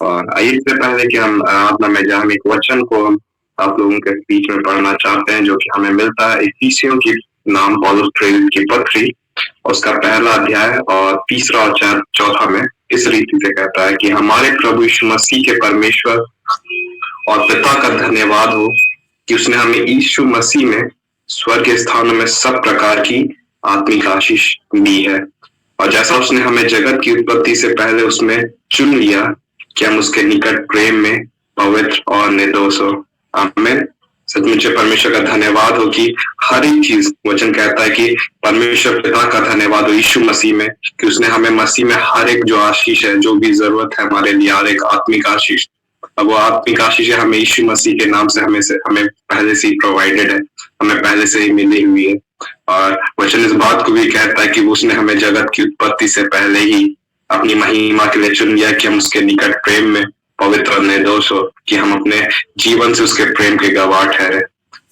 और आइए इससे पहले कि हम आराधना में जाए, हम एक वचन को हम आप लोगों के बीच में पढ़ना चाहते हैं, जो कि हमें मिलता है इफिसियों की नाम पौलुस प्रेरित की पत्री, उसका पहला अध्याय और तीसरा और चौथा में इस रीति से कहता है कि हमारे प्रभु यीशु मसीह के परमेश्वर और पिता का धन्यवाद हो कि उसने हमें यीशु मसीह में स्वर्ग स्थानों में सब प्रकार की आत्मिक आशीष दी है, और जैसा उसने हमें जगत की उत्पत्ति से पहले उसमें चुन लिया कि हम उसके निकट प्रेम में पवित्र और निर्दोष हो। आमीन। सचमुच परमेश्वर का धन्यवाद हो कि हर एक चीज, वचन कहता है कि परमेश्वर पिता का धन्यवाद हो यीशु मसीह में कि उसने हमें मसीह में हर एक जो आशीष है, जो भी जरूरत है हमारे लिए, हर एक आत्मिक आशीष, अब वो आत्मिक आशीष हमें यीशु मसीह के नाम से हमें पहले से ही प्रोवाइडेड है, हमें पहले से ही मिली हुई है। और वचन इस बात को भी कहता है कि उसने हमें जगत की उत्पत्ति से पहले ही अपनी महिमा के लिए चुन लिया कि हम उसके निकट प्रेम में पवित्र और निर्दोष हो, कि हम अपने जीवन से उसके प्रेम के गवाह ठहरे।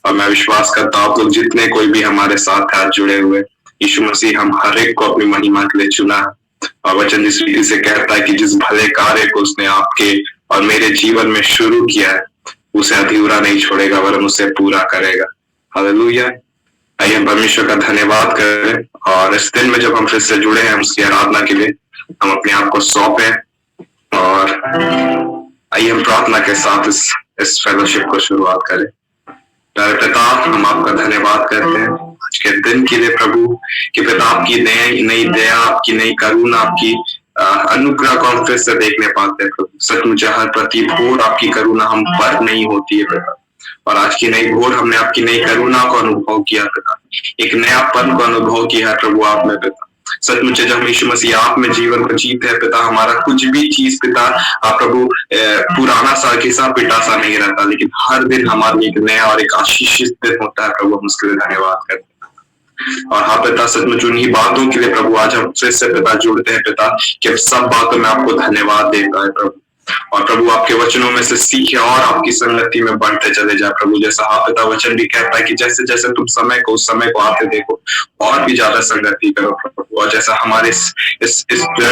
और मैं विश्वास करता हूँ आप लोग जितने कोई भी हमारे साथ आज जुड़े हुए, यीशु मसीह हम हर एक को अपनी महिमा के लिए चुना है। और वचन इस रीति से कहता है कि जिस भले कार्य को उसने आपके और मेरे जीवन में शुरू किया है, उसे अधूरा नहीं छोड़ेगा वरन उसे पूरा करेगा। हालेलुया। आइए हम परमेश्वर का धन्यवाद करें, और इस दिन में जब हम फिर से जुड़े हैं उसकी आराधना के लिए, हम अपने आप को सौंपे और आइए हम प्रार्थना के साथ इस फेलोशिप को शुरुआत करें। प्यारे पिता, हम आपका धन्यवाद करते हैं आज के दिन के लिए प्रभु, कि पिता आपकी नई दया, आपकी नई करुणा, आपकी अनुग्रह को हम फिर से देखने पाते हैं प्रभु। सचमुच हर प्रति भोर आपकी करुणा हम पर नहीं होती है पिता, और आज की नई भोर हमने आपकी नई करुणा को अनुभव किया पिता, एक नयापन को अनुभव किया है प्रभु आप में पिता। सचमुच जब हम यीशु मसीह आप में जीवन को जीते हैं पिता, हमारा कुछ भी चीज पिता आप प्रभु पुराना सा किसा पिटा सा नहीं रहता, लेकिन हर दिन हमारे लिए एक नया और एक आशीषित दिन होता है प्रभु। हम उसके लिए धन्यवाद करते हैं। और हाँ पिता, सचमुच उन्हीं बातों के लिए प्रभु आज हम फिर से पिता जुड़ते हैं पिता, कि सब बातों में आपको धन्यवाद देता है प्रभु। और प्रभु आपके वचनों में से सीखे और आपकी संगति में बढ़ते चले जाए प्रभु। जैसा हाँ पिता वचन भी कहता है कि जैसे जैसे तुम समय को आते देखो और भी ज्यादा संगति करो प्रभु। और जैसा हमारे इस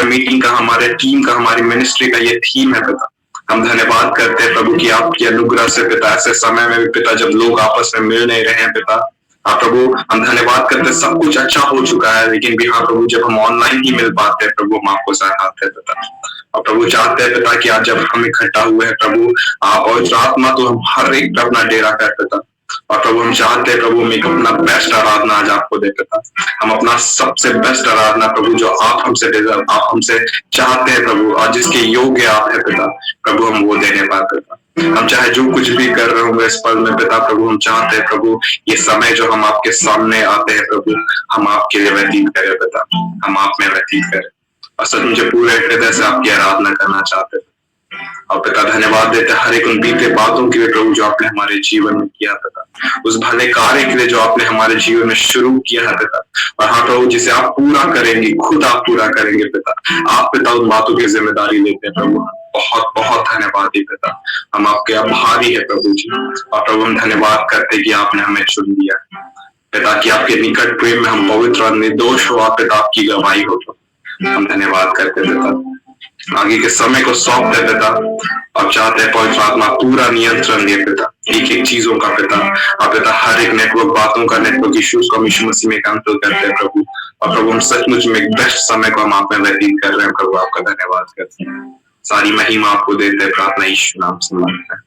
मीटिंग का, हमारे टीम का, हमारी मिनिस्ट्री का ये थीम है पिता, हम धन्यवाद करते हैं प्रभु कि आपकी अनुग्रह से पिता ऐसे समय में भी पिता जब लोग आपस में मिल नहीं रहे हैं पिता, हाँ प्रभु हम धन्यवाद करते हैं सब कुछ अच्छा हो चुका है, लेकिन भी हाँ प्रभु जब हम ऑनलाइन ही मिल पाते हैं प्रभु, हम आपको सराहते हैं पिता। और प्रभु चाहते हैं पिता कि आज जब हम इकट्ठा हुए हैं प्रभु, आप और आत्मा तो हम हर एक पे अपना डेरा कर पिता। और प्रभु हम चाहते हैं प्रभु हम एक अपना बेस्ट आराधना आज आपको दे पिता, हम अपना सबसे बेस्ट आराधना प्रभु जो आप हमसे चाहते हैं प्रभु, और जिसके योग्य आप है पिता प्रभु, हम वो देने पाते पिता। हम चाहे जो कुछ भी कर रहे होंगे इस पल में पिता प्रभु, हम चाहते हैं प्रभु ये समय जो हम आपके सामने आते हैं प्रभु, हम आपके लिए व्यतीत करें पिता, हम आप में व्यतीत करें, और सच मुझे पूरे हृदय से आपकी आराधना करना चाहते हैं। और पिता धन्यवाद देते हर एक उन बीते बातों के लिए प्रभु जो आपने हमारे जीवन में किया पिता, उस भले कार्य के लिए जो आपने हमारे जीवन में शुरू किया है पिता। और हाँ प्रभु जिसे आप पूरा करेंगे, खुद आप पूरा करेंगे पिता, आप पिता उन बातों की जिम्मेदारी लेते हैं प्रभु। बहुत बहुत धन्यवाद ही पिता, हम आपके आभारी है प्रभु जी। और प्रभु हम धन्यवाद करते कि आपने हमें चुन लिया पिता, कि आपके निकट प्रेम में हम पवित्र और निर्दोष हो, आप पिता आपकी गवाही हो। हम धन्यवाद करते पिता, आगे के समय को सौंपते पिता, अब चाहते हैं पवित्र आत्मा पूरा नियंत्रण दे पिता, एक एक चीजों का पिता, आप पिता हर एक नेटवर्क बातों का, नेटवर्क इश्यूज को यीशु मसीह में कैंसिल करते हैं प्रभु। और प्रभु हम सचमुच में एक बेस्ट समय को हम आप में व्यतीत कर रहे हैं प्रभु, आपका धन्यवाद करते हैं, सारी महिमा आपको देते हैं, प्रार्थना यीशु नाम से मांगते हैं,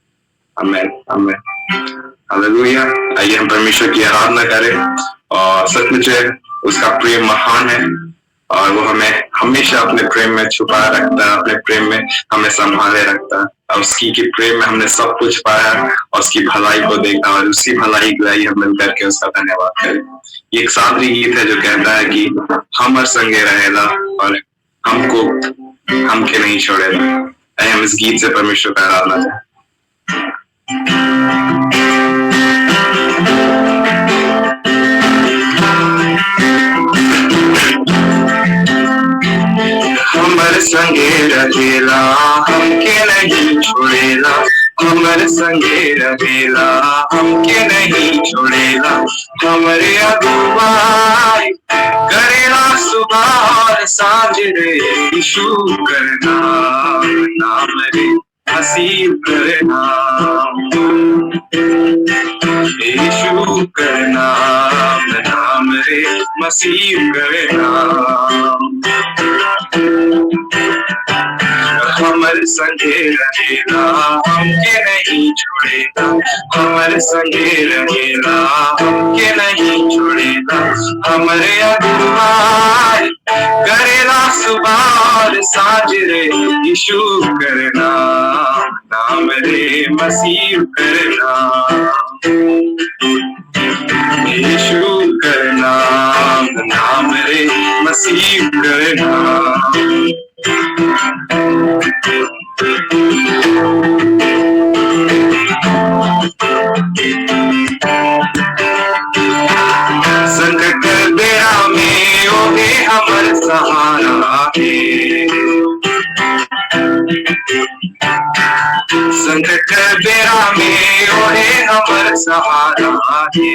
आमीन आमीन हालेलुया। आइए हम परमेश्वर की आराधना करें, और सचमुच उसका प्रेम महान है, और वो हमें हमेशा अपने प्रेम में छुपाए रखता है, अपने प्रेम में हमें संभाले रखता है, और उसकी के प्रेम में हमने सब कुछ पाया और उसकी भलाई को देखा, और उसी भलाई के लिए हम मिल करके उसका धन्यवाद करें। ये एक सादरी गीत है जो कहता है कि हमर संगे रहेला और हमको हमके नहीं छोड़ेगा। हम इस गीत से परमेश्वर का आराधना करें। हमर संगे रहेला हमके नहीं छोड़ेला, हमर संगे रहेला हमके नहीं छोड़ेला, हमरे अगुवाई करेला सुबह सुबह और सांझ रे यीशु करना नाम रे मसीह करना, यीशु करना नाम रे मसीह करना। हमर संगे रहेगा हमके नहीं छोड़ेगा, हमर संगे रहेगा हमके नहीं छोड़ेगा। हमरे अगुवाई करेला सुबह और सांझ रे यीशु करना नाम रे मसीह करना, यीशु करना नाम रे मसीह करना। संकट बेड़ा में ओहे हमर सहारा है, संकट बेड़ा में ओहे हमर सहारा है।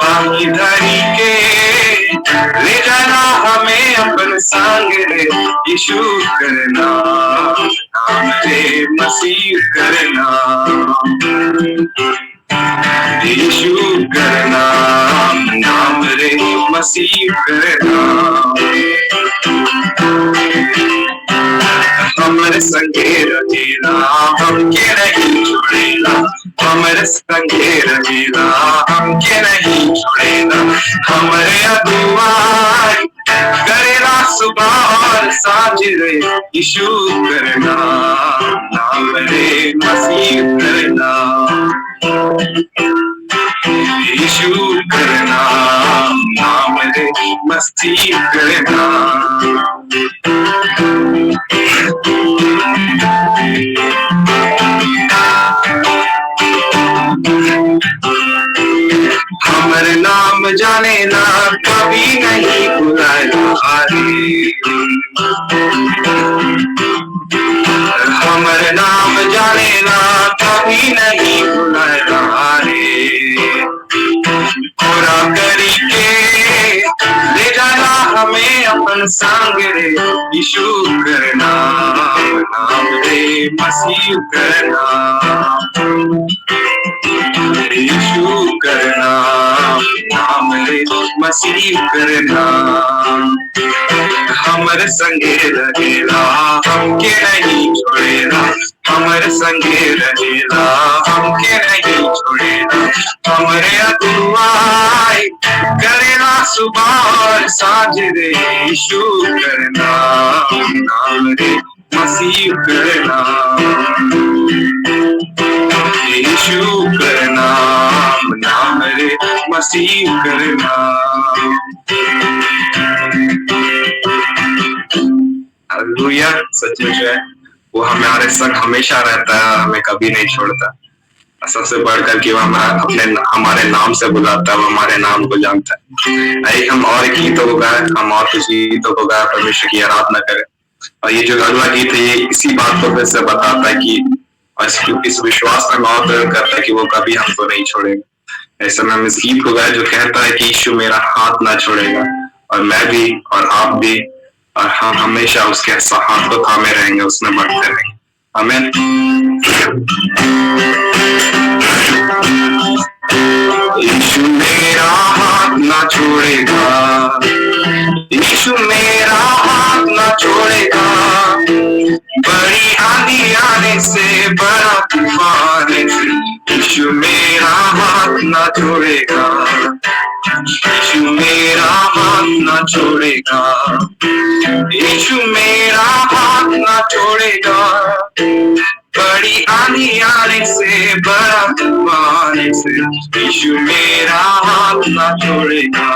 बाकी धरी के ले जाना हमें अपन संग रे यीशु करना नाम रे मसीह करना, यीशु करना नाम रे मसीह करना। हमर संगे रहेगा हमके नहीं छोड़ेगा, हमर संगे रहेगा हमके नहीं छोड़ेगा। हमरे अगुवाई करेला सुबह और सांझ रे यीशु करना नाम रे मसीह करना, यीशु करना नाम रे मसीह करना। हमर नाम जाने ना कभी नहीं भुलाया रे, हमर नाम जाने ना कभी नहीं भुलाया रे। पूरा करी के ले जाना हमें अपन संग रे यीशु करना नाम रे मसीह करना, यीशु करना नाम रे मसीह करना। हमर संगे रहेगा हमके नहीं छोड़ेगा, हमर संगे रहेगा हमके नहीं छोड़ेगा। हमरे अगुवाई करेला सुबह और सांझ रे यीशु करना नाम रे मसीह करना, यीशु करना नाम रे मसीह करना। हालेलुया। सच में जो है वो हमारे संग हमेशा रहता है, हमें कभी नहीं छोड़ता। सबसे बढ़कर कि वो हमारे नाम से बुलाता है, वो हमारे नाम को जानता है। एक हम और गीतों को गाए, हम और कुछ गीतों को गाए, परमेश्वर की आराधना करें। और ये जो अगला गीत है ये इसी बात को फिर से बताता है कि इस विश्वास में और करता है कि वो कभी हमको नहीं छोड़ेगा। ऐसे में हम इस गीत को गाए जो कहता है कि यीशु मेरा हाथ ना छोड़ेगा, और मैं भी और आप भी, और हम हमेशा उसके हाथ को थामे रहेंगे, उसमें बढ़ते रहेंगे। आमीन। यीशु मेरा हाथ ना छोड़ेगा, यीशु मेरा हाथ ना छोड़ेगा। बड़ी आंधी आने से बड़ा तूफान से यीशु मेरा हाथ ना छोड़ेगा, यीशु मेरा हाथ ना छोड़ेगा, यीशु मेरा हाथ ना छोड़ेगा। बड़ी आंधी आने से बड़ा तूफान से यीशु मेरा हाथ ना छोड़ेगा।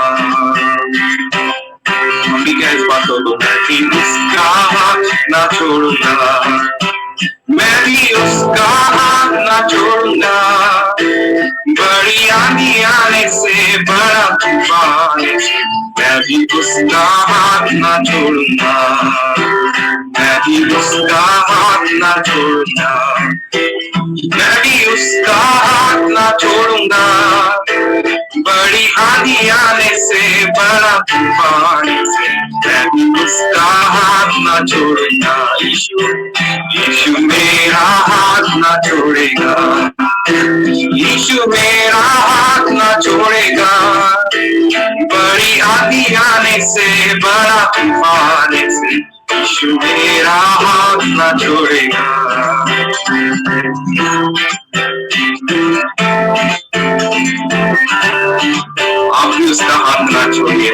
हम भी क्या इस बात को मैं भी उसका हाथ ना छोड़ूंगा, मैं भी उसका हाथ ना छोड़ूंगा। बड़ी आंधी आने से बड़ा तूफान से मैं भी उसका हाथ ना छोड़ूंगा, मैं भी उसका हाथ ना छोड़ूंगा, मैं भी उसका हाथ ना छोड़ूंगा। बड़ी आंधी आने से बड़ा तूफान से मैं भी उसका हाथ ना छोड़ूंगा। यीशु यीशु मेरा हाथ ना छोड़ेगा, यीशु मेरा हाथ ना छोड़ेगा। बड़ी आंधी आने से बड़ा तूफान से यीशु मेरा हाथ ना छोड़ेगा। आप भी उसका हाथ ना छोड़िए,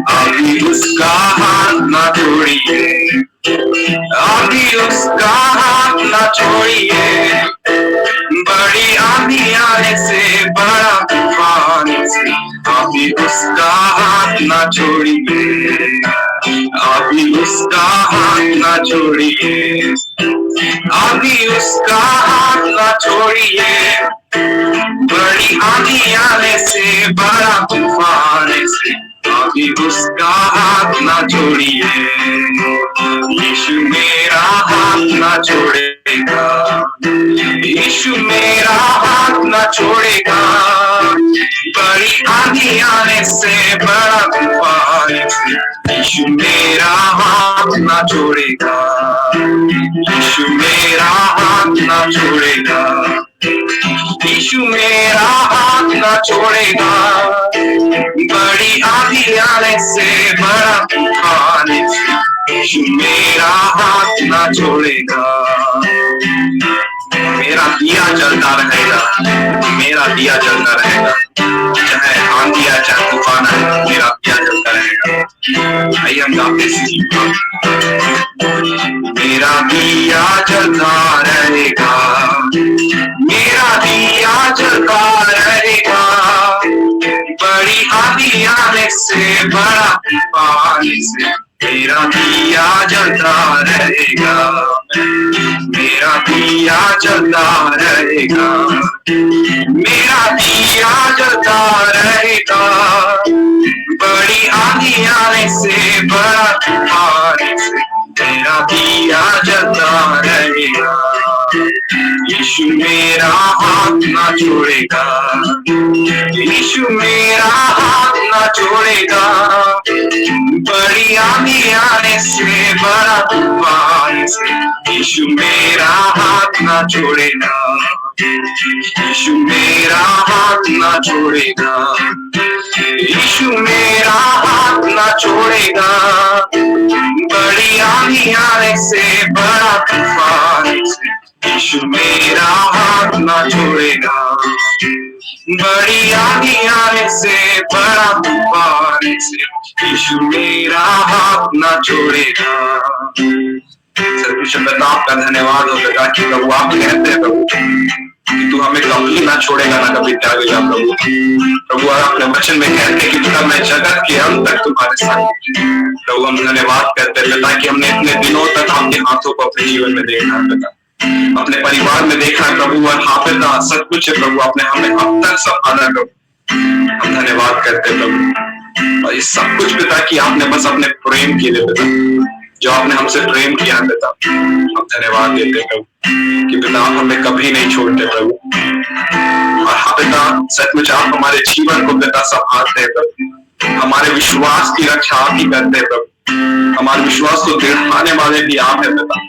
आप भी उसका हाथ ना छोड़िए, आप भी उसका हाथ ना छोड़िए। बड़ी आंधी आने से बड़ा तूफान से आप भी उसका हाथ ना छोड़िए, आप भी उसका हाथ ना छोड़िए, आप भी उसका हाथ ना छोड़िए। बड़ी आंधी आने से बड़ा तूफान से आप भी उसका हाथ ना छोड़िए। यीशु मेरा हाथ ना छोड़ेगा, यीशु मेरा हाथ ना छोड़ेगा। बड़ी आंधी आने से बड़ा तूफान से यीशु मेरा हाथ ना छोड़ेगा, यीशु मेरा हाथ ना छोड़ेगा, यीशु मेरा हाथ ना छोड़ेगा। बड़ी आंधी आने से बड़ा तूफान से यीशु मेरा हाथ ना छोड़ेगा। मेरा दिया जलता रहेगा, मेरा दिया जलता रहेगा, चाहे आंधी आए चाहे तूफान आए, मेरा दिया जलता रहेगा। आइए हम गाते हैं, मेरा दिया जलता रहेगा, मेरा दिया जलता रहेगा। बड़ी आंधी आने से बड़ा तूफान से मेरा दिया जलता रहेगा, मेरा दिया जलता रहेगा, मेरा दिया जलता रहेगा। बड़ी आंधी आने से बड़ा तूफान से मेरा दिया जलता रहेगा। यीशु मेरा हाथ ना छोड़ेगा, यीशु मेरा हाथ ना छोड़ेगा। बड़ी आंधी आने से बड़ा तूफान से यीशु मेरा हाथ ना छोड़ेगा, यीशु मेरा हाथ ना छोड़ेगा, यीशु मेरा हाथ ना छोड़ेगा। बड़ी आंधी आने से बड़ा तूफान से यीशु मेरा हाथ ना छोड़ेगा। बड़ी आंधी आने से बड़ा तूफान से यीशु मेरा हाथ ना छोड़ेगा। सर्वशक्तिमान आपका धन्यवाद हो पिता कि प्रभु आप कहते हैं प्रभु कि तू हमें कभी ना छोड़ेगा ना कभी त्यागेगा प्रभु। प्रभु अपने वचन में कहते कि पिता मैं जगत के अंत तक तुम्हारे साथ। प्रभु हम धन्यवाद करते हैं पिता कि हमने इतने दिनों तक आपके हाथों को अपने जीवन में देखा है पिता, अपने परिवार में देखा है प्रभु, और हाँ पिता सब कुछ है प्रभु आपने हमें अब तक संभाला प्रभु। हम धन्यवाद करते हैं प्रभु, और ये सब कुछ पिता कि आपने बस अपने प्रेम के लिए पिता, जो आपने हमसे प्रेम किया है पिता, हम धन्यवाद देते हैं प्रभु कि पिता आप हमें कभी नहीं छोड़ते प्रभु। और हाँ पिता सचमुच आप हमारे जीवन को पिता संभालते हैं प्रभु, हमारे विश्वास की रक्षा आप ही करते हैं प्रभु, हमारे विश्वास को दृढ़ाने वाले भी आप है पिता,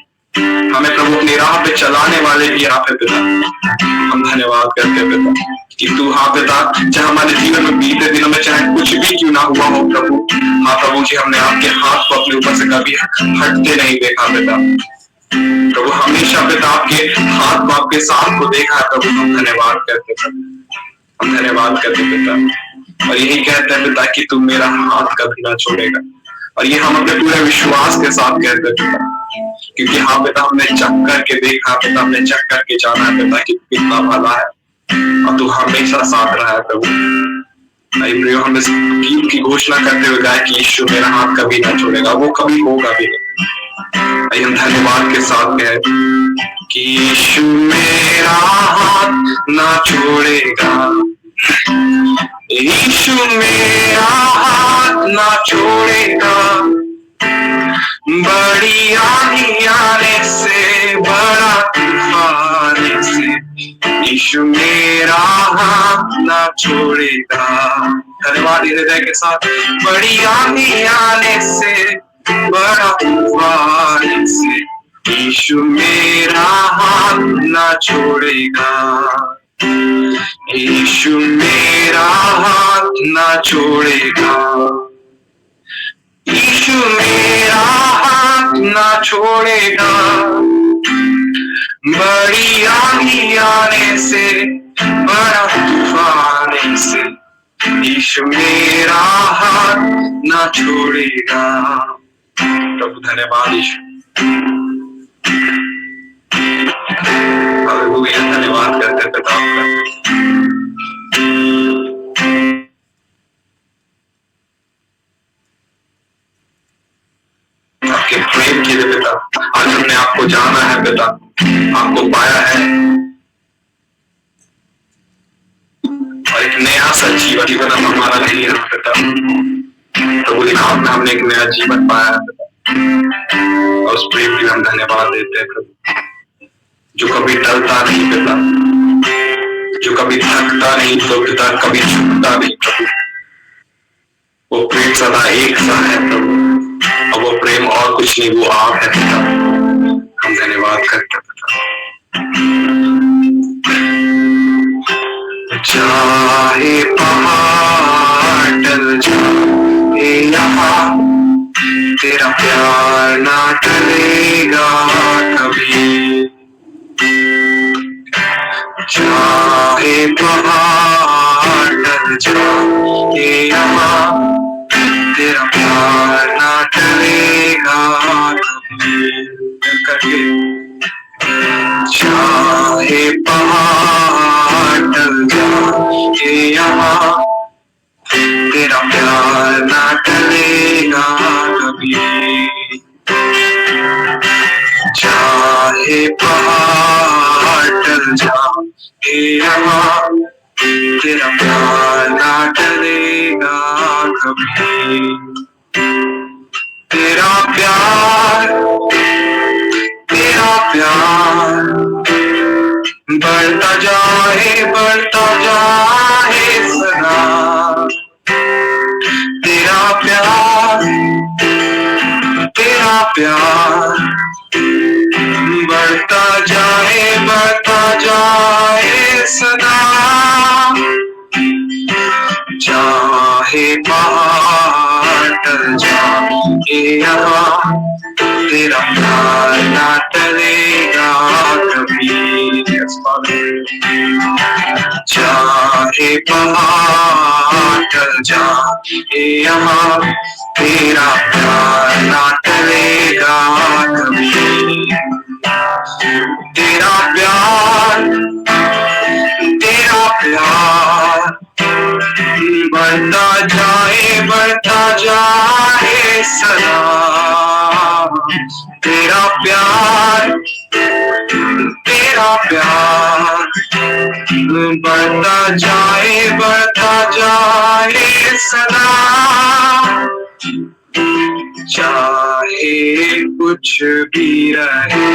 हमें प्रभु अपनी राह पे चलाने वाले भी आप है पिता। हम धन्यवाद करते हैं पिता कि तू हाँ पिता चाहे हमारे जीवन में बीते दिनों में चाहे कुछ भी क्यों ना हुआ हो प्रभु, हाँ प्रभु जी हमने आपके हाथ को अपने ऊपर से कभी हटते नहीं देखा पिता। प्रभु हमेशा पिता आपके हाथ को आपके साथ को देखा है प्रभु। हम धन्यवाद करते प्रभु, हम धन्यवाद करते पिता, और यही कहते हैं पिता कि तू मेरा हाथ कभी ना छोड़ेगा। और ये हम अपने पूरे विश्वास के साथ कहते हैं पिता, क्योंकि हाँ पिता हमने चख करके देखा पिता, हमने चख करके जाना है पिता कि कितना भला है और तू हमेशा साथ रहा है प्रभु। हम इस गीत की घोषणा करते हुए गाए कि यीशु मेरा हाथ कभी ना छोड़ेगा, वो कभी होगा भी नहीं। हम धन्यवाद के साथ कहे कि यीशु मेरा हाथ ना छोड़ेगा, यीशु मेरा हाथ ना छोड़ेगा। बड़ी आंधी आने से बड़ा तूफान से यीशु मेरा हाथ ना छोड़ेगा, धन्यवाद हृदय के साथ। बड़ी आंधी आने से, बड़ा तूफान से, यीशु मेरा हाथ ना छोड़ेगा, यीशु मेरा हाथ ना छोड़ेगा, यीशु मेरा हाथ ना छोड़ेगा। बड़ी आंधी आने से, बड़ा तूफान आने से, यीशु मेरा हाथ ना छोड़ेगा। प्रभु धन्यवाद यीशु, हालेलुया, धन्यवाद करते पिता आपका। आपके प्रेम के लिए पिता, आज हमने आपको जाना है पिता, आपको पाया है और एक नया सा जीवन अब हमारा नहीं है पिता। प्रभु के नाम में हमने एक नया जीवन पाया है पिता, और उस प्रेम के लिए हम धन्यवाद देते हैं प्रभु, जो कभी टलता नहीं पिता, जो कभी थकता नहीं तो पिता, कभी झुकता नहीं प्रभु। वो प्रेम सदा एक सा है प्रभु, और वो प्रेम और कुछ नहीं, वो आप है पिता। हम धन्यवाद करते पिता। चाहे पहाड़ टल जाए यहाँ, तेरा प्यार ना टलेगा कभी। चाहे पहाड़ टल जाए यहाँ, तेरा प्यार ना टलेगा कभी। करके चाहे पहाड़ टल जाए यहाँ, तेरा प्यार ना टलेगा कभी। चाहे पहाड़ टल जाए यहाँ, तेरा प्यार ना टलेगा कभी। तेरा प्यार, तेरा प्यार बढ़ता जाए सदा। तेरा प्यार, तेरा प्यार बढ़ता जाए सदा। चाहे पहाड़ टल जाए यहाँ, तेरा प्यार ना टलेगा कभी। चाहे पहाड़ टल जाए यहाँ, तेरा प्यार ना टलेगा कभी। तेरा प्यार, तेरा प्यार बढ़ता जाए सदा। तेरा प्यार, तेरा प्यार बढ़ता जाए सदा। चाहे कुछ भी रहे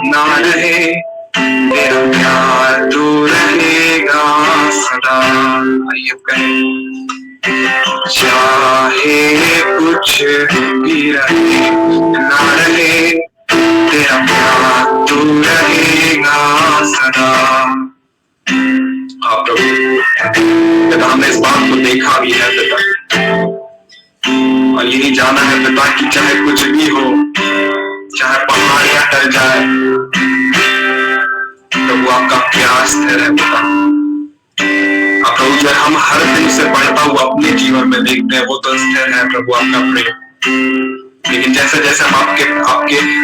ना रहे, तेरा प्यार तो रहेगा सदा। आइए कहें, चाहे कुछ भी रहे ना रहे, तेरा प्यार तो रहेगा सदा। हाँ प्रभु, पिता हमने इस बात को देखा भी है पिता, और यही जाना है पिता कि चाहे कुछ भी हो, चाहे पहाड़ियां टल जाए, प्रभु आपका प्यार स्थिर है पिता। प्रभु जो हम हर दिन से बढ़ता हुआ अपने जीवन में देखते हैं, वो तो स्थिर है प्रभु आपका प्रेम। लेकिन जैसे जैसे हम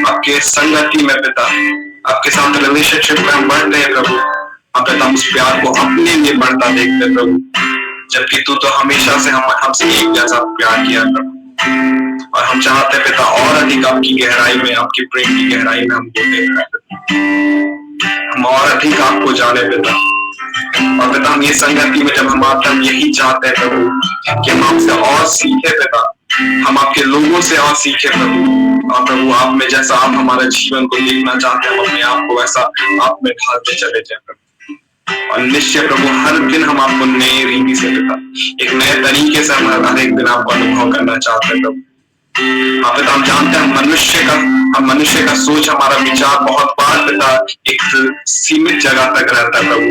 आपके संगति में पिता, आपके साथ रिलेशनशिप में हम बढ़ते हैं प्रभु, हम पिता उस प्यार को अपने लिए बढ़ता देखते हैं प्रभु, जबकि तू तो हमेशा से हमसे एक जैसा प्यार किया प्रभु। और हम चाहते हैं पिता और अधिक आपकी गहराई में, आपकी प्रेम की गहराई में हमको देखना, हम और अधिक आपको जाने पिता। और पिता हम ये संगति में जब हम आते हैं, हम यही चाहते हैं प्रभु कि हम आपसे और सीखे पिता, हम आपके लोगों से और सीखे प्रभु। और प्रभु आप में जैसा आप हमारे जीवन को देखना चाहते हैं, हम अपने आप को वैसा आप में ढालते चले जाए प्रभु। और निश्चय प्रभु हर दिन हम आपको नए रीति से पिता, एक नए तरीके से हम हर एक दिन आपको अनुभव करना चाहते हैं प्रभु। हाँ पिता, हम जानते हैं मनुष्य का सोच, हमारा विचार बहुत बार पिता एक सीमित जगह तक रहता है प्रभु,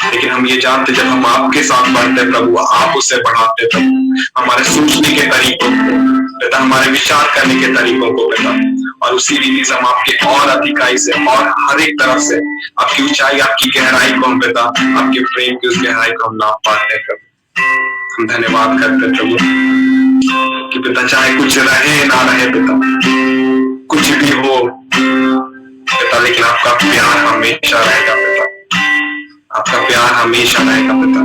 लेकिन हम ये जानते जब हम आपके साथ बढ़ते प्रभु, आप उसे बढ़ाते प्रभु, हमारे सोचने के तरीकों को पिता, हमारे विचार करने के तरीकों को पिता, और उसी रीति से हम आपके और अधिकाई से और हर एक तरफ से आपकी ऊंचाई, आपकी गहराई को हम पिता, आपके प्रेम की उस गहराई को हम नाप पाते हैं प्रभु। हम धन्यवाद करते प्रभु कि पिता चाहे कुछ रहे ना रहे पिता, कुछ भी हो पिता, लेकिन आपका प्यार हमेशा रहेगा पिता, आपका प्यार हमेशा रहेगा पिता।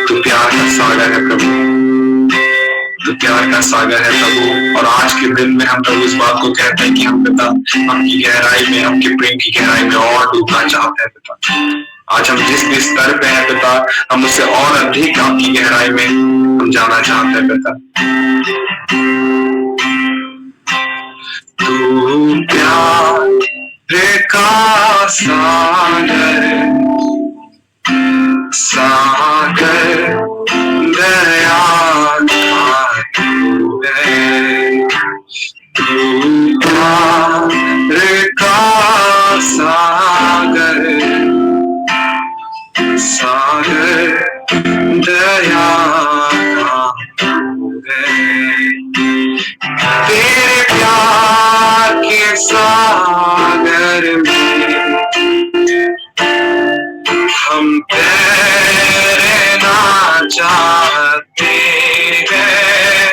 तू प्यार का सागर है प्रभु, तू प्यार का सागर है प्रभु। और आज के दिन में हम प्रभु इस बात को कहते हैं कि हम पिता आपकी गहराई में, आपके प्रेम की गहराई में और डूबना चाहते हैं पिता। आज हम जिस भी स्तर पे हैं पिता, हम उससे और अधिक आपकी गहराई में हम जाना चाहते हैं पिता। तू प्यार का सागर, सागर दया का तू है, तू प्यार का सागर, सागर दया का तू है। तेरे प्यार के सागर में हम तैरना चाहते हैं,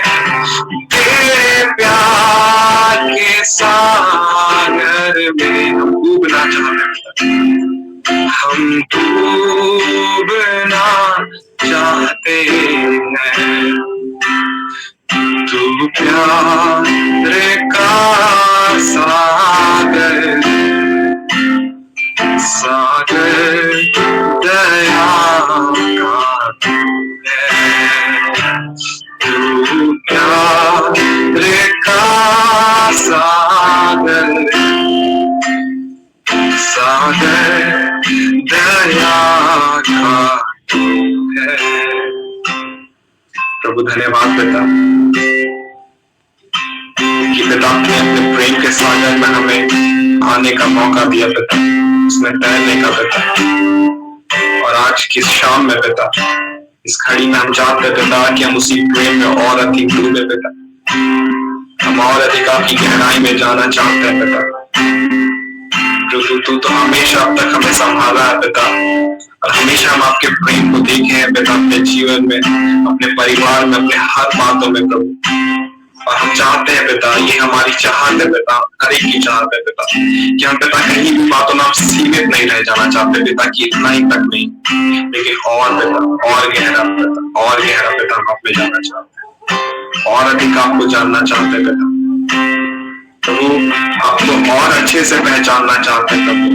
तेरे प्यार के सागर में हम डूबना चाहते हैं, हम डूबना चाहते हैं। तू प्यार का सागर, सागर दया का तू है, तू प्यार का सागर, सागर दया का तू है। प्रभु धन्यवाद पिता कि पिता आपने अपने प्रेम के सागर में हमें आने का मौका दिया पिता, उसमें तैरने का पिता। और आज की शाम में पिता, इस घड़ी में हम चाहते पिता कि हम उसी प्रेम में और अधिक डूबे पिता, हम और अधिक आपकी गहराई में जाना चाहते हैं पिता। तू तो हमेशा अब तक हमें संभाला है पिता, और हमेशा हम आपके प्रेम को देखे हैं पिता, अपने जीवन में, अपने परिवार में, अपने हर बातों में प्रभु। और हम चाहते हैं पिता, ये हमारी चाहत है पिता, हर एक की चाहत है पिता, कि हम पिता कहीं भी बातों में सीमित नहीं रह जाना चाहते पिता, कि इतना ही तक नहीं, लेकिन और पिता, और गहरा पिता, और गहरा पिता हम आप में जाना चाहते हैं, और अधिक आपको जानना चाहते हैं पिता। प्रभु आपको और अच्छे से पहचानना चाहते हैं प्रभु,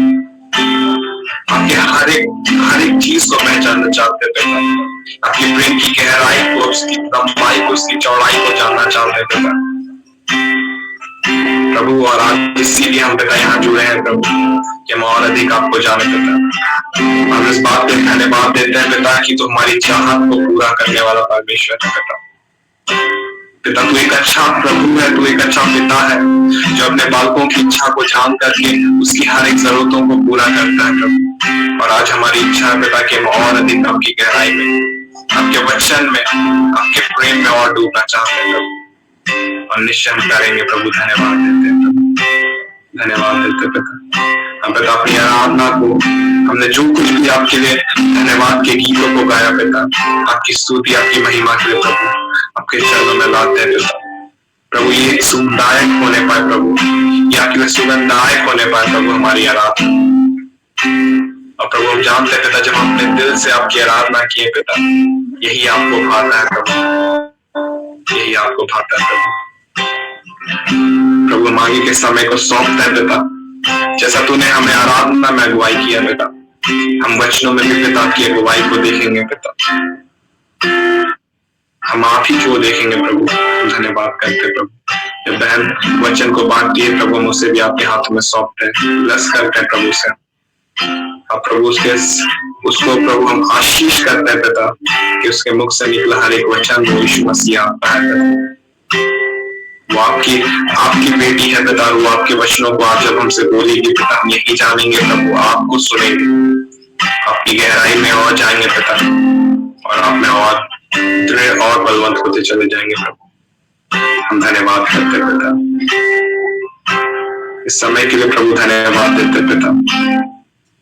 आपके हर एक चीज को पहचानना चाहते हैं पिता, आपके प्रेम की गहराई को, उसकी लंबाई को, उसकी चौड़ाई को जानना चाहते हैं पिता प्रभु। और आज इसीलिए हम पिता यहाँ जुड़े हैं प्रभु, कि हम और अधिक आपको जाने पिता। हम इस बात पे धन्यवाद देते हैं पिता कि तू हमारी चाहत को पूरा करने वाला परमेश्वर है पिता। पिता तू एक अच्छा प्रभु है, तू एक अच्छा पिता है, जो अपने बालकों की इच्छा को जान करके उसकी हर एक जरूरतों को पूरा करता है प्रभु। और आज हमारी इच्छा है पिता कि हम और अधिक आपकी गहराई में, आपके वचन में, आपके प्रेम में और डूबना चाहते हैं प्रभु, और निश्चय हम करेंगे प्रभु। धन्यवाद देते हैं प्रभु, धन्यवाद देते पिता। हम पिता अपनी आराधना को, हमने जो कुछ भी आपके लिए धन्यवाद के गीतों को गाया पिता, आपकी स्तुति, आपकी महिमा के लिए प्रभु आपके चरणों में लाते हैं पिता। प्रभु ये सुखदायक होने पाए प्रभु, ये आपके लिए सुगंधदायक होने पाए प्रभु हमारी आराधना। और प्रभु हम जानते हैं पिता, जब हम अपने दिल से आपकी आराधना किए पिता, यही आपको भाता है प्रभु, यही आपको भाता है प्रभु। प्रभु हम आगे के समय को सौंपते हैं पिता, जैसा तूने हमें आराधना में अगुवाई किया पिता, हम वचनों में भी पिता की अगुवाई को देखेंगे पिता, हम आप ही को देखेंगे प्रभु। धन्यवाद करते प्रभु, जब बहन वचन को बांटती है प्रभु, हम उसे भी आपके हाथों में सौंपते हैं, ब्लेस करते हैं प्रभु से। प्रभु उसको प्रभु हम आशीष करते हैं पिता कि उसके मुख से निकला हर एक वचन वो यीशु मसीह आता है। वो आपकी बेटी है पिता, वो आपके वचनों को आप जब हमसे बोलेगी पिता हम यही जानेंगे तब वो आपको सुनेंगे, आपकी गहराई में और जाएंगे पिता, और आप में और दृढ़ और बलवंत होते चले जाएंगे प्रभु। हम धन्यवाद करते पिता, इस समय के लिए प्रभु धन्यवाद देते पिता,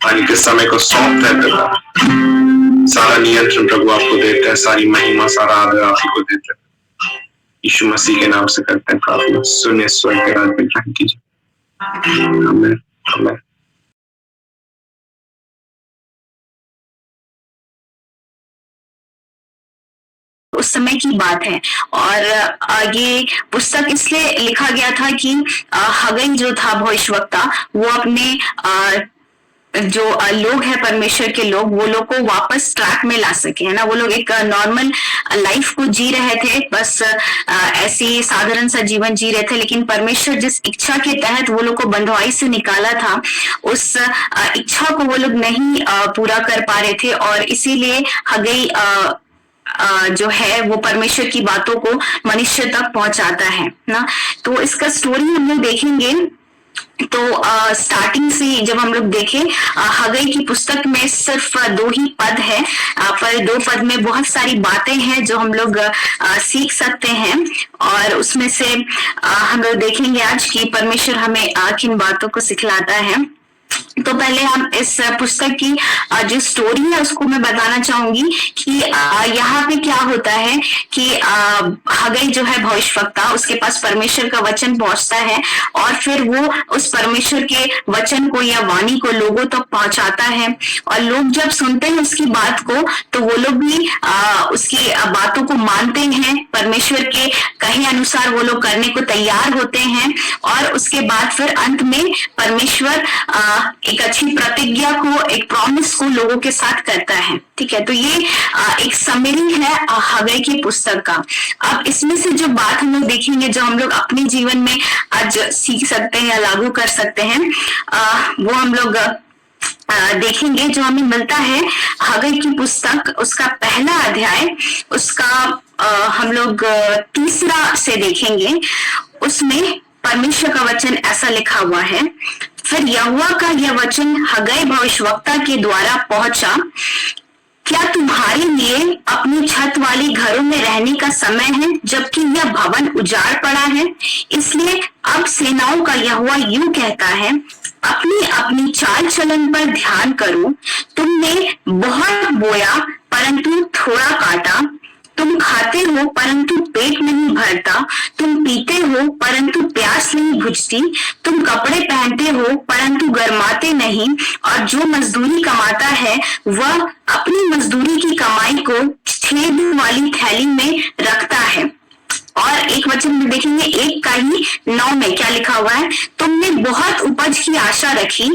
और इस समय को सौंपते हैं पिता। सारा नियंत्रण प्रभु आपको देते हैं, सारी महिमा सारा आदर आपको देते हैं। यीशु मसीह के नाम से करते हैं प्रार्थना, सुनिए स्वर्ग के राज में ग्रहण कीजिए। आमीन आमीन। उस समय की बात है और ये पुस्तक इसलिए लिखा गया था कि हगई जो था भविष्यवक्ता वो अपने जो लोग हैं परमेश्वर के लोग, वो लोग को वापस ट्रैक में ला सके, है ना। वो लोग एक नॉर्मल लाइफ को जी रहे थे, बस ऐसी साधारण सा जीवन जी रहे थे, लेकिन परमेश्वर जिस इच्छा के तहत वो लोग को बंधुआई से निकाला था उस इच्छा को वो लोग नहीं पूरा कर पा रहे थे, और इसीलिए हगई जो है वो परमेश्वर की बातों को मनुष्य तक पहुंचाता है ना। तो इसका स्टोरी हम लोग देखेंगे तो स्टार्टिंग से जब हम लोग देखें हगई की पुस्तक में सिर्फ 2 ही पद है, पर 2 पद में बहुत सारी बातें हैं जो हम लोग सीख सकते हैं, और उसमें से हम लोग देखेंगे आज कि परमेश्वर हमें किन बातों को सिखलाता है। तो पहले हम इस पुस्तक की जो स्टोरी है उसको मैं बताना चाहूंगी कि यहाँ पे क्या होता है कि हगई जो है भविष्यवक्ता, उसके पास परमेश्वर का वचन पहुंचता है और फिर वो उस परमेश्वर के वचन को या वाणी को लोगों तक पहुंचाता है, और लोग जब सुनते हैं उसकी बात को तो वो लोग भी उसकी बातों को मानते हैं, परमेश्वर के कहे अनुसार वो लोग करने को तैयार होते हैं, और उसके बाद फिर अंत में परमेश्वर एक अच्छी प्रतिज्ञा को, एक प्रॉमिस को लोगों के साथ करता है। ठीक है, तो ये एक समरी है हगई की पुस्तक का। अब इसमें से जो बात हम लोग देखेंगे, जो हम लोग अपने जीवन में आज सीख सकते हैं या लागू कर सकते हैं, वो हम लोग देखेंगे। जो हमें मिलता है हगई की पुस्तक, उसका पहला अध्याय, उसका हम लोग 3 से देखेंगे। उसमें परमेश्वर का वचन ऐसा लिखा हुआ है, फिर यहोवा का यह वचन हगई भविष्यवक्ता के द्वारा पहुंचा, क्या तुम्हारे लिए अपनी छत वाली घरों में रहने का समय है, जबकि यह भवन उजाड़ पड़ा है? इसलिए अब सेनाओं का यहोवा यूं कहता है, अपनी अपनी चाल चलन पर ध्यान करो। तुमने बहुत बोया परंतु थोड़ा काटा, तुम खाते हो परंतु पेट नहीं भरता, तुम पीते हो परंतु प्यास नहीं बुझती, तुम कपड़े पहनते हो परंतु गर्माते नहीं, और जो मजदूरी कमाता है वह अपनी मजदूरी की कमाई को छेद वाली थैली में रखता है। और एक वचन में देखेंगे 1:9 में क्या लिखा हुआ है, तुमने बहुत उपज की आशा रखी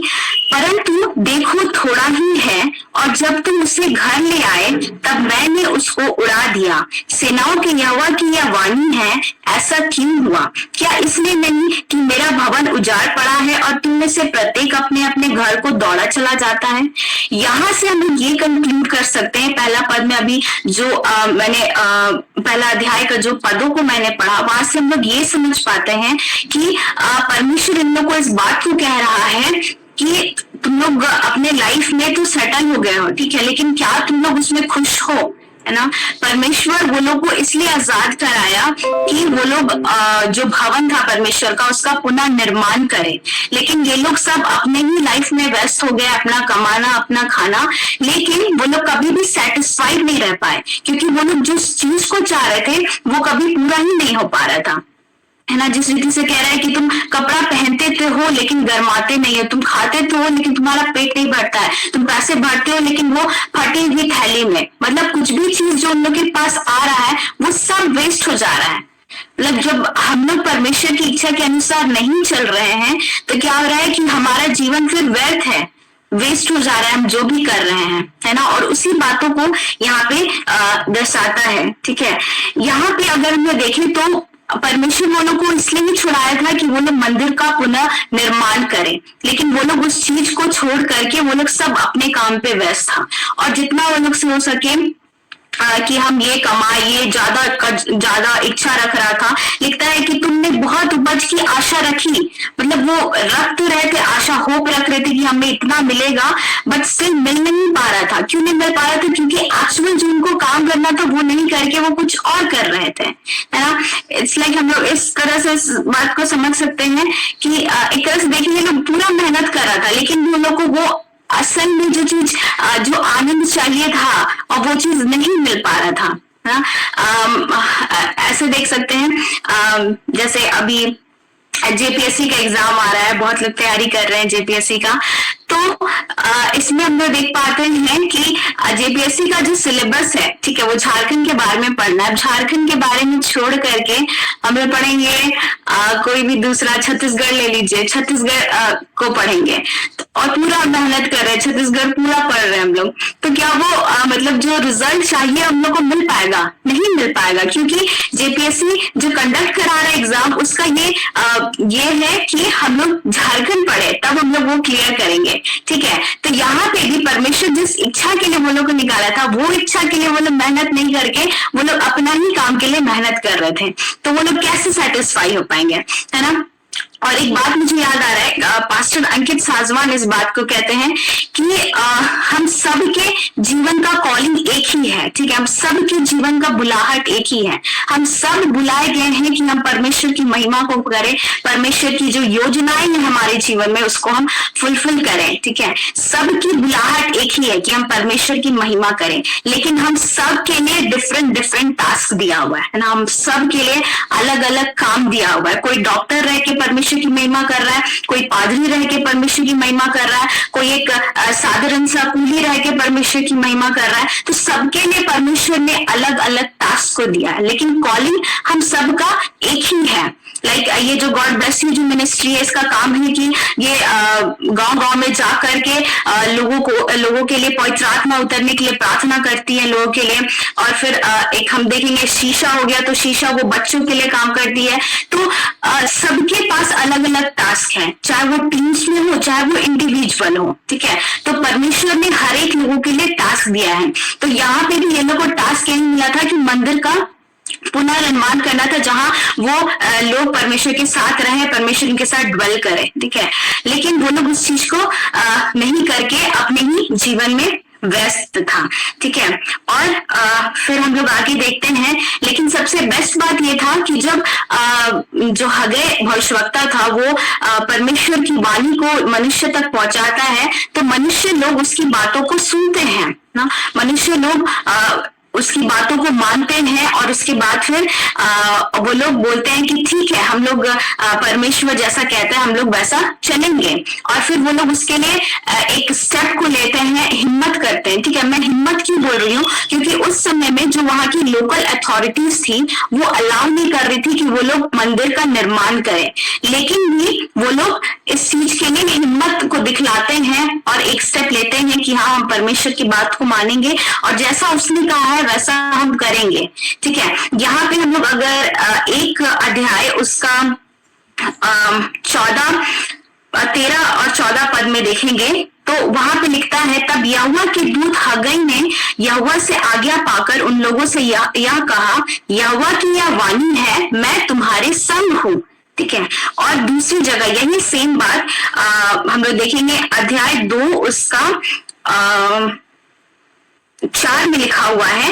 परंतु देखो थोड़ा ही है, और जब तुम उसे घर ले आए तब मैंने उसको उड़ा दिया। सेनाओं के यहोवा की यह वाणी है, ऐसा क्यों हुआ? क्या इसलिए नहीं कि मेरा भवन उजाड़ पड़ा है और तुम में से प्रत्येक अपने अपने घर को दौड़ा चला जाता है? यहाँ से हम ये कंक्लूड कर सकते हैं, पहला पद में अभी जो मैंने पहला अध्याय का जो पदों को मैंने पढ़ा, वहां से हम लोग ये समझ पाते हैं कि परमेश्वर इन लोगों को इस बात को कह रहा है कि तुम लोग अपने लाइफ में तो सेटल हो गए हो, ठीक है, लेकिन क्या तुम लोग उसमें खुश हो? है ना। परमेश्वर वो लोग को इसलिए आजाद कराया कि वो लोग जो भवन था परमेश्वर का, उसका पुनः निर्माण करे, लेकिन ये लोग सब अपने ही लाइफ में व्यस्त हो गए, अपना कमाना, अपना खाना, लेकिन वो लोग कभी भी सेटिस्फाइड नहीं रह पाए, क्योंकि वो लोग जिस चीज को चाह रहे थे वो कभी पूरा ही नहीं हो पा रहा था, है ना। जिस रीति से कह रहा है कि तुम कपड़ा पहनते तो हो लेकिन गर्माते नहीं हो, तुम खाते तो हो लेकिन तुम्हारा पेट नहीं भरता है, तुम पैसे भरते हो लेकिन वो फटी हुई थैली में, मतलब कुछ भी चीज जो उन लोग के पास आ रहा है वो सब वेस्ट हो जा रहा है। मतलब जब हम लोग परमेश्वर की इच्छा के अनुसार नहीं चल रहे हैं तो क्या हो रहा है कि हमारा जीवन फिर व्यर्थ है, वेस्ट हो जा रहा है, हम जो भी कर रहे हैं, है ना। और उसी बातों को यहाँ पे दर्शाता है। ठीक है, यहाँ पे अगर हम देखें तो परमेश्वर वो लोग को इसलिए ही छुड़ाया था कि वो लोग मंदिर का पुनः निर्माण करें, लेकिन वो लोग उस चीज को छोड़ करके वो लोग सब अपने काम पे व्यस्त था। और जितना वो लोग से हो सके कि हम ये कमाए, ये ज्यादा इच्छा रख रहा था। लिखता है कि तुमने बहुत उपज की आशा रखी, मतलब वो रख तो रहे थे आशा, होप रख रहे थे कि हमें इतना मिलेगा, बट स्टिल मिल नहीं पा रहा था। क्यों नहीं मिल पा रहा था? क्योंकि एक्चुअली जो उनको काम करना था वो नहीं करके वो कुछ और कर रहे थे, है ना। इट्स लाइक हम लोग इस तरह से इस बात को समझ सकते हैं कि एक तरह से देखेंगे लोग पूरा मेहनत कर रहा था, लेकिन वो लोग को वो असल में जो चीज जो आनंद चाहिए था और वो चीज नहीं मिल पा रहा था, ना। ऐसे देख सकते हैं जैसे अभी जेपीएससी का एग्जाम आ रहा है, बहुत लोग तैयारी कर रहे हैं जेपीएससी का। तो इसमें हम लोग देख पाते हैं कि जेपीएससी का जो सिलेबस है, ठीक है, वो झारखंड के बारे में पढ़ना है। झारखंड के बारे में छोड़ करके हम लोग पढ़ेंगे कोई भी दूसरा, छत्तीसगढ़ ले लीजिए, छत्तीसगढ़ को पढ़ेंगे और पूरा मेहनत कर रहे हैं, छत्तीसगढ़ पूरा पढ़ रहे हैं हम लोग। तो क्या वो मतलब जो रिजल्ट चाहिए हम लोग को मिल पाएगा? नहीं मिल पाएगा, क्योंकि जेपीएससी जो कंडक्ट करा रहा है एग्जाम, उसका ये है कि हम लोग झारखंड पढ़े तब हम लोग वो क्लियर करेंगे, ठीक है। तो यहाँ पे भी परमेश्वर जिस इच्छा के लिए वो लोग को निकाला था, वो इच्छा के लिए वो लोग मेहनत नहीं करके वो लोग अपना ही काम के लिए मेहनत कर रहे थे। तो वो लोग कैसे सेटिस्फाई हो पाएंगे, है ना। और एक बात मुझे याद आ रहा है, पास्टर अंकित साजवान इस बात को कहते हैं कि हम सबके जीवन का कॉलिंग एक ही है, ठीक है। हम सबके जीवन का बुलाहट एक ही है। हम सब बुलाए गए हैं कि हम परमेश्वर की महिमा को करें, परमेश्वर की जो योजनाएं हैं हमारे जीवन में उसको हम फुलफिल करें, ठीक है। सबकी बुलाहट एक ही है कि हम परमेश्वर की महिमा करें, लेकिन हम सब के लिए डिफरेंट टास्क दिया हुआ है ना। हम सब के लिए अलग अलग काम दिया हुआ है। कोई डॉक्टर रह के परमेश्वर की महिमा कर रहा है, कोई पादरी रह के परमेश्वर की महिमा कर रहा है, कोई एक साधारण सा कूली रह के परमेश्वर की महिमा कर रहा है। तो सबके लिए परमेश्वर ने अलग अलग टास्क को दिया है, लेकिन कॉलिंग हम सबका एक ही है। लाइक ये जो गॉड ब्लेस यू जो मिनिस्ट्री है, इसका काम है कि ये गांव-गांव में जा करके लोगों के लिए पवित्र आत्मा उतरने के लिए प्रार्थना करती है लोगों के लिए। और फिर एक हम देखेंगे शीशा हो गया, तो शीशा वो बच्चों के लिए काम करती है। तो सबके पास अलग अलग टास्क है, चाहे वो टीम्स में हो चाहे वो इंडिविजुअल हो, ठीक है। तो परमेश्वर ने हर एक लोगों के लिए टास्क दिया है। तो यहाँ पे भी ये लोगों को टास्क यही मिला था कि मंदिर का पुनर्निर्माण करना था, जहां वो लोग परमेश्वर के साथ रहे, परमेश्वर उनके साथ ड्वेल करे, ठीक है। लेकिन वो लोग उस चीज को नहीं करके अपने ही जीवन में व्यस्त था, ठीक है। और फिर हम लोग आगे देखते हैं, लेकिन सबसे बेस्ट बात ये था कि जब जो हगे भविष्यवक्ता था वो परमेश्वर की वाणी को मनुष्य तक पहुंचाता है, तो मनुष्य लोग उसकी बातों को सुनते हैं ना। मनुष्य लोग उसकी बातों को मानते हैं और उसके बाद फिर वो लोग बोलते हैं कि ठीक है, हम लोग परमेश्वर जैसा कहते हैं हम लोग वैसा चलेंगे। और फिर वो लोग उसके लिए एक स्टेप को लेते हैं, हिम्मत करते हैं, ठीक है। मैं हिम्मत क्यों बोल रही हूँ? क्योंकि उस समय में जो वहां की लोकल अथॉरिटीज थी वो अलाउ नहीं कर रही थी कि वो लोग मंदिर का निर्माण करें, लेकिन भी वो लोग इस चीज के लिए हिम्मत को दिखलाते हैं और एक स्टेप लेते हैं कि हाँ, हम परमेश्वर की बात को मानेंगे और जैसा उसने कहा है वैसा हम करेंगे, ठीक है। यहाँ पे हम लोग अगर एक अध्याय उसका 13 और 14 पद में देखेंगे तो वहां पे लिखता है, तब यहोवा के दूत हग्गई ने यहोवा से आज्ञा पाकर उन लोगों से यह कहा, यहोवा की यह वाणी है, मैं तुम्हारे संग हूँ, ठीक है। और दूसरी जगह यही सेम बात हम लोग देखेंगे, अध्याय 2 उसका 4 में लिखा हुआ है।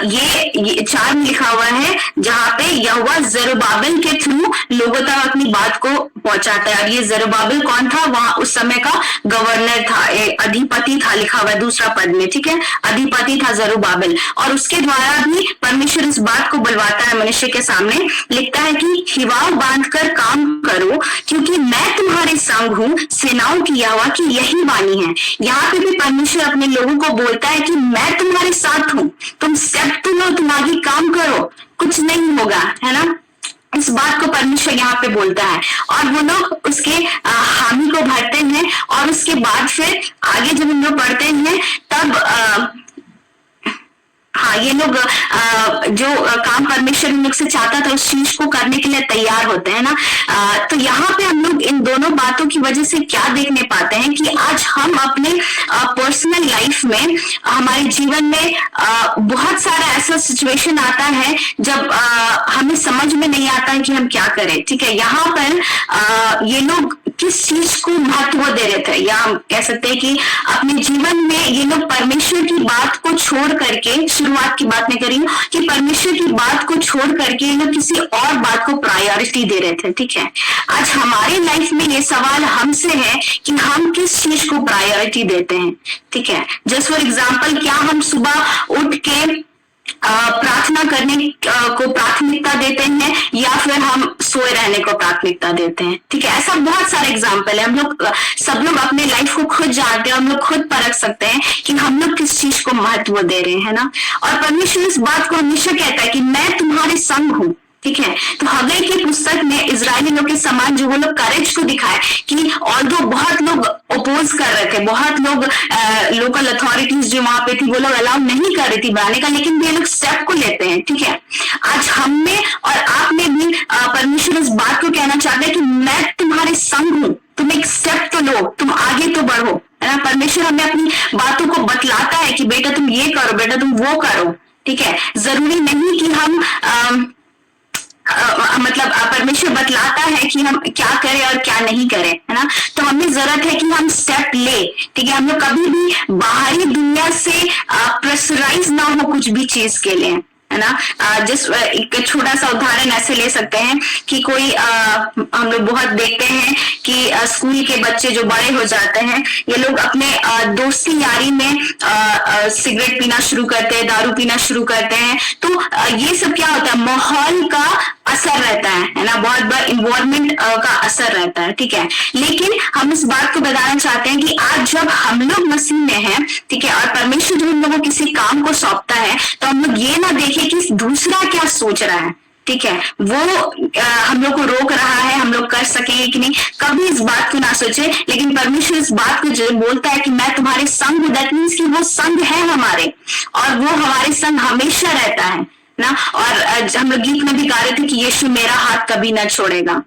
ये 4 में लिखा हुआ है, जहां पे यहोवा जरुब्बाबिल के थ्रू लोगों तक अपनी बात को पहुंचाता है। और ये जरुब्बाबिल कौन था? वहां उस समय का गवर्नर था, अधिपति था, लिखा हुआ है दूसरा पद में, ठीक है। अधिपति था जरुब्बाबिल, और उसके द्वारा भी परमेश्वर इस बात को बुलवाता है मनुष्य के सामने। लिखता है कि हिवाव बांध कर काम करो, क्योंकि मैं तुम्हारे संग हूँ, सेनाओं की यहोवा की यही वाणी है। यहाँ पे भी परमेश्वर अपने लोगों को बोलता है कि मैं तुम्हारे साथ हूँ, तुम स्टेप तो लो, तुम आगे काम करो, कुछ नहीं होगा, है ना। इस बात को परमेश्वर यहाँ पे बोलता है और वो लोग उसके हामी को भरते हैं। और उसके बाद फिर आगे जब हम लोग पढ़ते हैं तब हाँ, ये लोग जो काम परमेश्वर इन लोग से चाहता था उस चीज को करने के लिए तैयार होते हैं ना। तो यहाँ पे हम लोग इन दोनों बातों की वजह से क्या देखने पाते हैं कि आज हम अपने पर्सनल लाइफ में, हमारे जीवन में बहुत सारा ऐसा सिचुएशन आता है जब हमें समझ में नहीं आता है कि हम क्या करें। ठीक है, यहाँ पर ये लोग किस चीज को महत्व दे रहे थे, या हम कह सकते हैं कि अपने जीवन में ये लोग परमेश्वर की बात को छोड़ करके, शुरुआत की बात नहीं करी कि परमेश्वर की बात को छोड़ करके ये लोग किसी और बात को प्रायोरिटी दे रहे थे। ठीक है, आज हमारे लाइफ में ये सवाल हमसे है कि हम किस चीज को प्रायोरिटी देते हैं। ठीक है, जस्ट फॉर एग्जाम्पल, क्या हम सुबह उठ के प्रार्थना करने को प्राथमिकता देते हैं या फिर हम सोए रहने को प्राथमिकता देते हैं। ठीक है, ऐसा बहुत सारे एग्जाम्पल है। हम लोग सब लोग अपने लाइफ को खुद जानते हैं, हम लोग खुद परख सकते हैं कि हम लोग किस चीज को महत्व दे रहे हैं ना। और परमेश्वर इस बात को हमेशा कहता है कि मैं तुम्हारे संग हूँ। ठीक है, तो हगई की पुस्तक में इजरायली लोग के समान जो वो लोग करेज को दिखाए कि ऑल्दो बहुत लोग ओपोज कर रहे थे, बहुत लोग लोकल अथॉरिटीज जो वहां पे थी वो लोग अलाउ नहीं कर रही थी बनाने का, लेकिन ये लोग स्टेप को लेते हैं। ठीक है, आज हम में और आप में भी परमेश्वर इस बात को कहना चाहते हैं कि मैं तुम्हारे संग हूँ, तुम एक स्टेप तो लो, तुम आगे तो बढ़ो, है ना। परमेश्वर हमें अपनी बातों को बतलाता है कि बेटा तुम ये करो, बेटा तुम वो करो। ठीक है, जरूरी नहीं कि हम मतलब परमेश्वर बतलाता है कि हम क्या करें और क्या नहीं करें, है ना। तो हमें जरूरत है कि हम स्टेप ले। ठीक है, हम लोग कभी भी बाहरी दुनिया से प्रेशराइज ना हो कुछ भी चीज के लिए, है ना। जिस एक छोटा सा उदाहरण ऐसे ले सकते हैं कि कोई हम लोग बहुत देखते हैं कि स्कूल के बच्चे जो बड़े हो जाते हैं, ये लोग अपने दोस्ती यारी में सिगरेट पीना शुरू करते हैं, दारू पीना शुरू करते हैं। तो ये सब क्या होता है, माहौल का असर रहता है ना, बहुत बड़ा इन्वायरमेंट का असर रहता है। ठीक है, लेकिन हम इस बात को बताना चाहते हैं कि आज जब हम लोग मसीह में हैं, ठीक है, और परमेश्वर जो हम लोगों को किसी काम को सौंपता है, तो हम लोग ये ना देखें कि दूसरा क्या सोच रहा है। ठीक है, वो हम लोग को रोक रहा है, हम लोग कर सकेंगे कि नहीं, कभी इस बात को ना सोचे। लेकिन परमेश्वर इस बात को जो बोलता है कि मैं तुम्हारे संग हूं, दैट मीन्स कि वो संग है हमारे, और वो हमारे संग हमेशा रहता है ना। और हम लोग गीत में भी गा रहे थे कि यीशु मेरा हाथ कभी ना छोड़ेगा,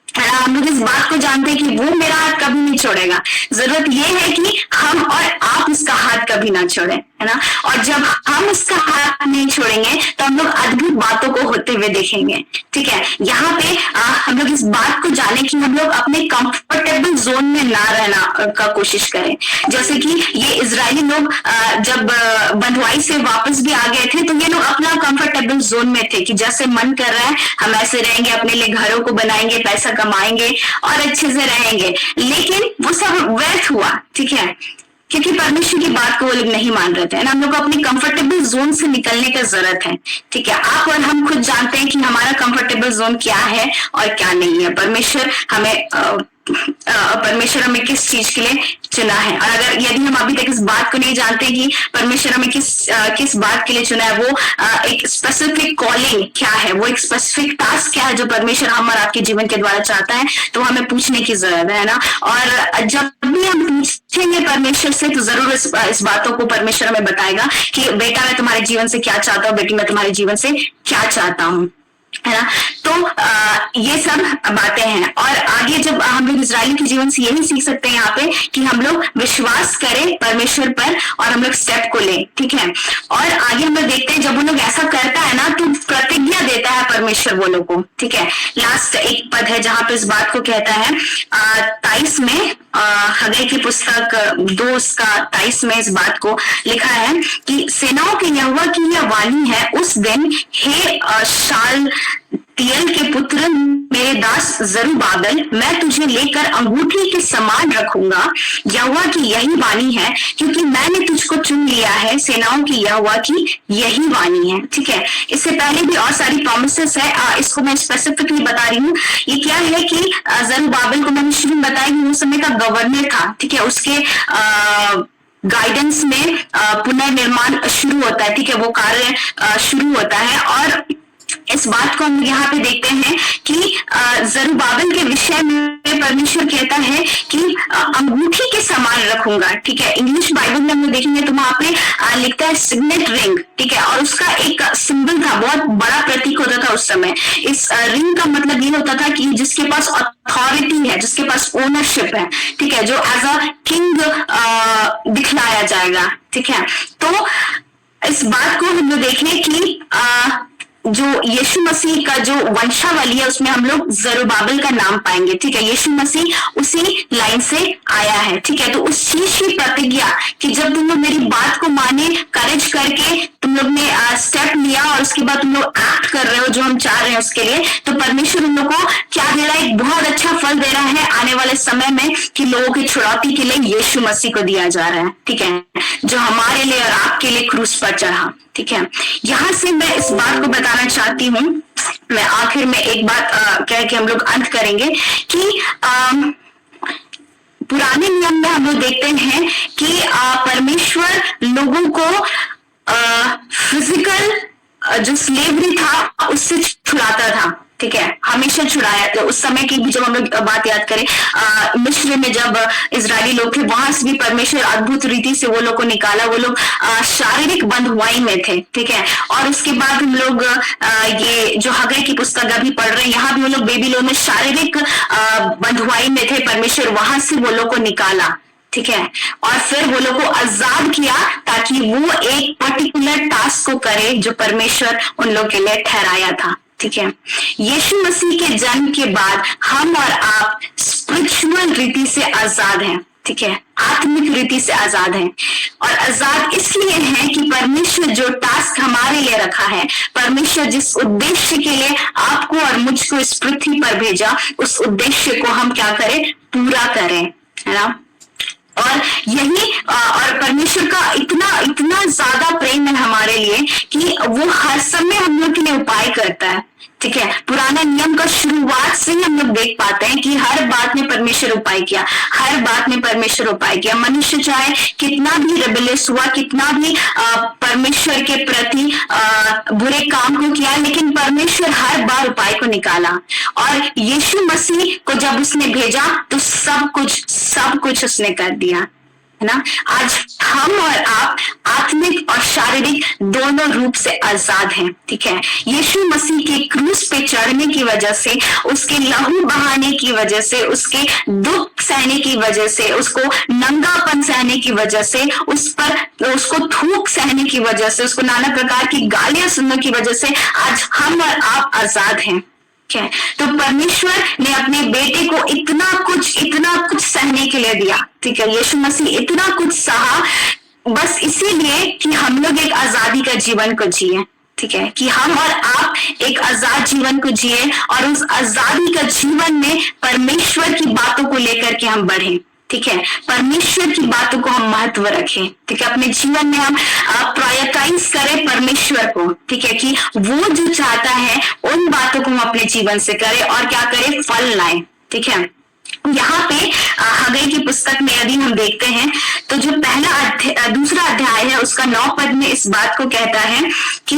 है ना। हम लोग इस बात को जानते हैं कि वो मेरा हाथ कभी नहीं छोड़ेगा। जरूरत ये है कि हम और आप उसका हाथ कभी ना छोड़े, है ना। और जब हम उसका हाथ नहीं छोड़ेंगे तो हम लोग अद्भुत बातों को होते हुए देखेंगे। ठीक है, यहाँ पे हम लोग इस बात को जाने कि हम लोग अपने कंफर्टेबल जोन में ना रहना का कोशिश करें। जैसे कि ये इजरायली लोग जब बंधुआई से वापस भी आ गए थे, तो ये लोग अपना कंफर्टेबल जोन में थे कि जैसे मन कर रहा है हम ऐसे रहेंगे, अपने लिए घरों को बनाएंगे, पैसा कमाएंगे और अच्छे से रहेंगे। लेकिन वो सब व्यर्थ हुआ। ठीक है, क्योंकि परमेश्वर की बात को वो लोग नहीं मान रहे थे ना। हम लोग को अपनी कंफर्टेबल जोन से निकलने का जरूरत है। ठीक है, आप और हम खुद जानते हैं कि हमारा कंफर्टेबल जोन क्या है और क्या नहीं है। परमेश्वर हमें किस चीज के लिए चुना है, और अगर यदि हम अभी तक इस बात को नहीं जानते कि परमेश्वर हमें किस बात के लिए चुना है, वो एक स्पेसिफिक कॉलिंग क्या है, वो एक स्पेसिफिक टास्क क्या है जो परमेश्वर हम और आपके जीवन के द्वारा चाहता है, तो हमें पूछने की जरूरत है ना। और जब भी हम पूछेंगे परमेश्वर से, तो जरूर इस बातों को परमेश्वर हमें बताएगा कि बेटा मैं तुम्हारे जीवन से क्या चाहता हूँ, बेटी मैं तुम्हारे जीवन से क्या चाहता हूँ, है ना। तो ये सब बातें हैं। और आगे जब हम लोग इजराइली के जीवन से यही सीख सकते हैं यहाँ पे कि हम लोग विश्वास करें परमेश्वर पर और हम लोग स्टेप को लें। ठीक है, और आगे हम लोग देखते हैं जब वो लोग ऐसा करता है ना, तो प्रतिज्ञा देता है परमेश्वर वो लोग को। ठीक है, लास्ट एक पद है जहां पे इस बात को कहता है 23 में, हगई की पुस्तक 2:23 में इस बात को लिखा है कि सेनाओं के यहोवा की यह वाणी है, उस दिन हे शाल तियल के पुत्र मेरे दास जरुब्बाबेल, मैं तुझे लेकर अंगूठी के समान रखूंगा। यहोवा की यही वाणी है, क्योंकि मैंने तुझको चुन लिया है, सेनाओं की यहोवा की यही वाणी है। ठीक है, इससे पहले भी और सारी प्रोमिसेस है, इसको मैं स्पेसिफिकली बता रही हूँ। ये क्या है कि जरुब्बाबेल को मैंने शुरू में बताया कि उस समय का गवर्नर था। ठीक है, उसके गाइडेंस में पुनर्निर्माण शुरू होता है। ठीक है, वो कार्य शुरू होता है, और इस बात को हम यहाँ पे देखते हैं कि जरुब्बाबिल के विषय में परमेश्वर कहता है कि अंगूठी के समान रखूंगा, ठीक है। इंग्लिश बाइबल में हम लोग देखेंगे तो वहां पे लिखता है सिग्नेट रिंग, ठीक है, और उसका एक सिंबल था, बहुत बड़ा प्रतीक होता था उस समय। इस रिंग का मतलब ये होता था कि जिसके पास अथॉरिटी है, जिसके पास ओनरशिप है, ठीक है, जो एज अ किंग दिखलाया जाएगा, ठीक है। तो इस बात को हम लोग देखें कि जो यीशु मसीह का जो वंशावली है उसमें हम लोग जरुब्बाबिल का नाम पाएंगे, ठीक है। यीशु मसीह उसी लाइन से आया है, ठीक है। तो उस चीज की प्रतिज्ञा कि जब तुम लोग मेरी बात को माने, करेज करके तुम लोग ने स्टेप लिया और उसके बाद तुम लोग एक्ट कर रहे हो जो हम चाह रहे हैं उसके लिए, तो परमेश्वर उन लोगों को क्या दे रहा है, एक बहुत अच्छा फल दे रहा है आने वाले समय में, कि लोगों की छुड़ौती के लिए यीशु मसीह को दिया जा रहा है, ठीक है, जो हमारे लिए और आपके लिए क्रूस पर चढ़ा, ठीक है। यहां से मैं इस बात को बताना चाहती हूँ, मैं आखिर में एक बात कह के हम लोग अंत करेंगे कि पुराने नियम में हम लोग देखते हैं कि परमेश्वर लोगों को फिजिकल जो स्लेवरी था उससे छुड़ाता था, ठीक है, हमेशा छुड़ाया। तो उस समय की भी जब हम लोग बात याद करें, मिस्र में जब इजरायली लोग थे, वहां से भी परमेश्वर अद्भुत रीति से वो लोग को निकाला। वो लोग शारीरिक बंधुआई में थे, ठीक है। और उसके बाद हम लोग ये जो हगै की पुस्तक अभी पढ़ रहे हैं, यहाँ भी वो लोग बेबीलोन में शारीरिक बंधुआई में थे, परमेश्वर वहां से वो लोग को निकाला, ठीक है, और फिर वो लोग को आजाद किया ताकि वो एक पर्टिकुलर टास्क को करे जो परमेश्वर उन लोग के लिए ठहराया था, ठीक है। यीशु मसीह के जन्म के बाद हम और आप स्पिरिचुअल रीति से आजाद हैं, ठीक है, आत्मिक रीति से आजाद हैं। और आजाद इसलिए है कि परमेश्वर जो टास्क हमारे लिए रखा है, परमेश्वर जिस उद्देश्य के लिए आपको और मुझको इस पृथ्वी पर भेजा, उस उद्देश्य को हम क्या करें, पूरा करें, है ना। और यही और परमेश्वर का इतना ज्यादा प्रेम है हमारे लिए कि वो हर समय हम लोग के लिए उपाय करता है, ठीक है। पुराना नियम का शुरुआत से ही हम लोग देख पाते हैं कि हर बात में परमेश्वर उपाय किया, हर बात में परमेश्वर उपाय किया। मनुष्य चाहे कितना भी रेबेलियस हुआ, कितना भी परमेश्वर के प्रति बुरे काम को किया, लेकिन परमेश्वर हर बार उपाय को निकाला। और यीशु मसीह को जब उसने भेजा तो सब कुछ उसने कर दिया, है ना। आज हम और आप आत्मिक और शारीरिक दोनों रूप से आजाद हैं, ठीक है। यीशु मसीह के क्रूस पे चढ़ने की वजह से, उसके लहू बहाने की वजह से, उसके दुख सहने की वजह से, उसको नंगापन सहने की वजह से, उसको थूक सहने की वजह से, उसको नाना प्रकार की गालियां सुनने की वजह से आज हम और आप आजाद हैं, ठीक है। तो परमेश्वर ने अपने बेटे को इतना कुछ सहने के लिए दिया, ठीक है। यीशु मसीह इतना कुछ सहा बस इसीलिए कि हम लोग एक आजादी का जीवन को जिए, ठीक है, कि हम और आप एक आजाद जीवन को जिए और उस आजादी का जीवन में परमेश्वर की बातों को लेकर के हम बढ़ें, ठीक है। परमेश्वर की बातों को हम महत्व रखें, ठीक है। अपने जीवन में हम प्रायोरिटाइज करें परमेश्वर को, ठीक है, कि वो जो चाहता है उन बातों को हम अपने जीवन से करें और क्या करें, फल लाएं, ठीक है। यहाँ पे हगै की पुस्तक में यदि हम देखते हैं तो जो दूसरा अध्याय है उसका 9 पद में इस बात को कहता है कि